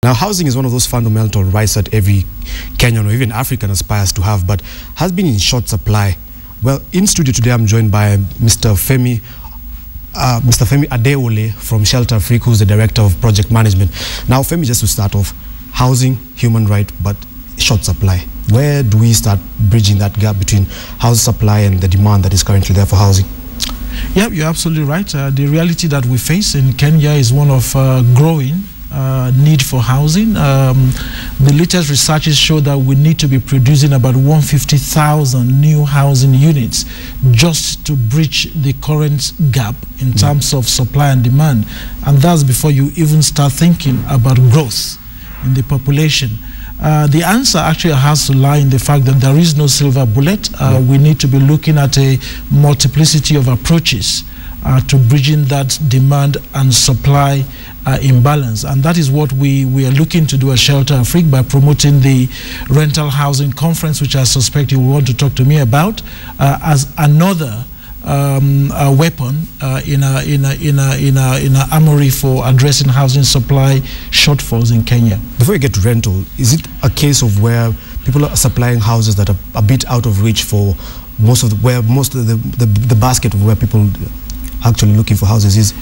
Now, housing is one of those fundamental rights that every Kenyan or even African aspires to have, but has been in short supply. Well, in studio today, I'm joined by Mr. Femi Adewole from Shelter Afrique, who's the Director of Project Management. Now, Femi, just to start off, housing, human right, but short supply. Where do we start bridging that gap between house supply and the demand that is currently there for housing? Yeah, you're absolutely right. The reality that we face in Kenya is one of growing need for housing. The latest researches show that we need to be producing about 150,000 new housing units just to bridge the current gap in terms of supply and demand. And that's before you even start thinking about growth in the population. The answer actually has to lie in the fact that there is no silver bullet. We need to be looking at a multiplicity of approaches to bridging that demand and supply imbalance. And that is what we are looking to do at Shelter Afrique by promoting the rental housing conference, which I suspect you will want to talk to me about, as another a weapon in a armory for addressing housing supply shortfalls in Kenya. Before you get to rental, is it a case of where people are supplying houses that are a bit out of reach for most of the basket of where people actually looking for houses is?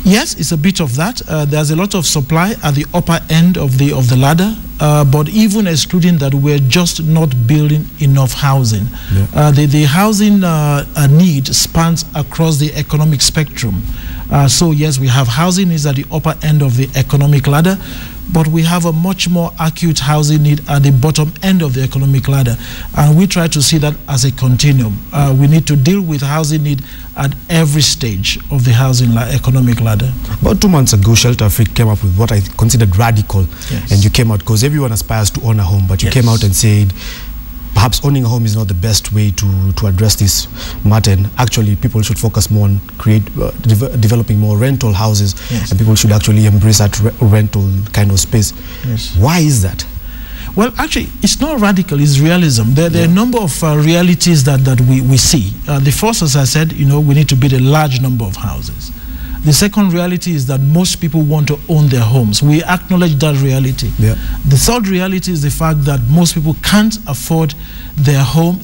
Yes, it's a bit of that. There's a lot of supply at the upper end of the ladder, but even excluding that, we're just not building enough housing. Yeah. The housing need spans across the economic spectrum. So yes, we have housing needs at the upper end of the economic ladder, but we have a much more acute housing need at the bottom end of the economic ladder. And we try to see that as a continuum. We need to deal with housing need at every stage of the housing economic ladder. About 2 months ago, Shelter Afrique came up with what I considered radical. Yes. And you came out, because everyone aspires to own a home, but you came out and said, perhaps owning a home is not the best way to address this matter. And actually, people should focus more on developing more rental houses, and people should actually embrace that rental kind of space. Yes. Why is that? Well, actually, it's not radical, it's realism. There are a number of realities that we see. The first, as I said, we need to build a large number of houses. The second reality is that most people want to own their homes. We acknowledge that reality. Yeah. The third reality is the fact that most people can't afford their home,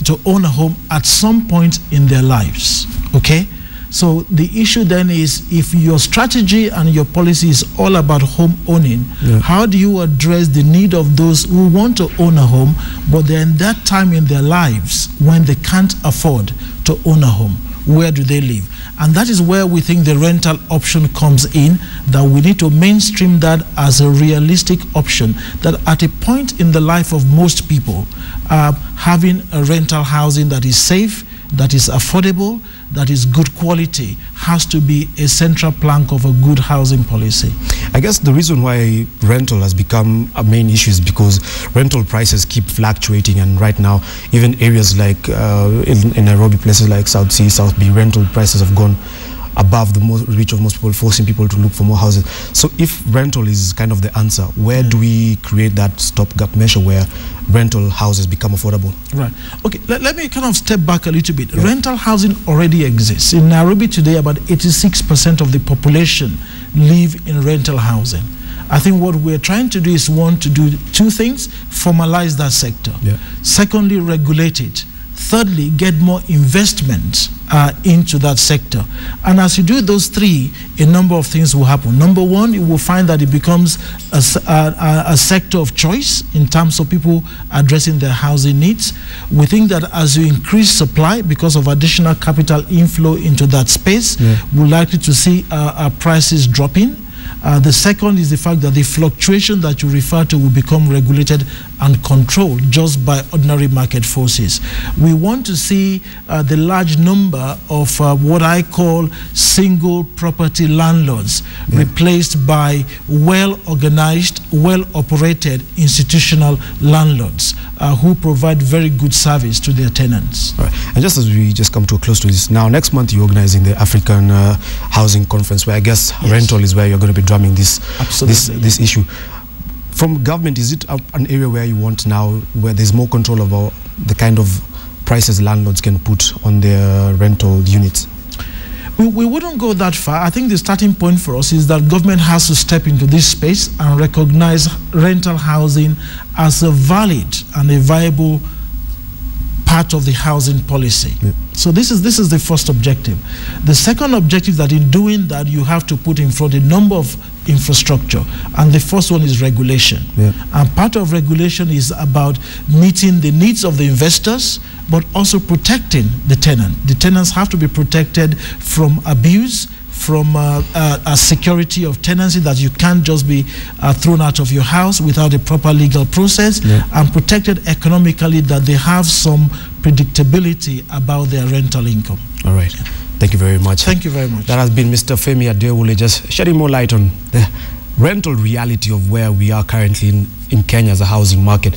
to own a home at some point in their lives. Okay? So the issue then is, if your strategy and your policy is all about home owning, how do you address the need of those who want to own a home, but they're in that time in their lives when they can't afford to own a home? Where do they live? And that is where we think the rental option comes in, that we need to mainstream that as a realistic option, that at a point in the life of most people, having a rental housing that is safe, that is affordable, that is good quality, has to be a central plank of a good housing policy. I guess the reason why rental has become a main issue is because rental prices keep fluctuating, and right now, even areas like in Nairobi, places like South C, South B, rental prices have gone above the reach of most people, forcing people to look for more houses. So if rental is kind of the answer, where do we create that stopgap measure where rental houses become affordable? Right. Okay, let me kind of step back a little bit. Rental housing already exists. In Nairobi today, about 86% of the population live in rental housing. I think what we're trying to do is, one, to do two things: formalize that sector. Secondly, regulate it. Thirdly, get more investment into that sector. And as you do those three, a number of things will happen. Number one, you will find that it becomes a sector of choice in terms of people addressing their housing needs. We think that as you increase supply, because of additional capital inflow into that space, we're likely to see prices dropping. The second is the fact that the fluctuation that you refer to will become regulated and controlled just by ordinary market forces. We want to see the large number of what I call single property landlords replaced by well-organized, well-operated institutional landlords who provide very good service to their tenants. All right. And just as we just come to a close to this, now next month you're organizing the African Housing Conference, where I guess rental is where you're going to be drumming this issue. From government, is it an area where you want now, where there's more control over the kind of prices landlords can put on their rental units? We wouldn't go that far. I think the starting point for us is that government has to step into this space and recognize rental housing as a valid and a viable part of the housing policy. Yeah. So this is the first objective. The second objective, that in doing that you have to put in front a number of infrastructure, and the first one is regulation. Yeah. And part of regulation is about meeting the needs of the investors, but also protecting the tenant. The tenants have to be protected from abuse, from a security of tenancy, that you can't just be thrown out of your house without a proper legal process, yeah. And protected economically, that they have some predictability about their rental income. All right. Yeah. Thank you very much. Thank you very much. That has been Mr. Femi Adewole, just shedding more light on the rental reality of where we are currently in Kenya as a housing market.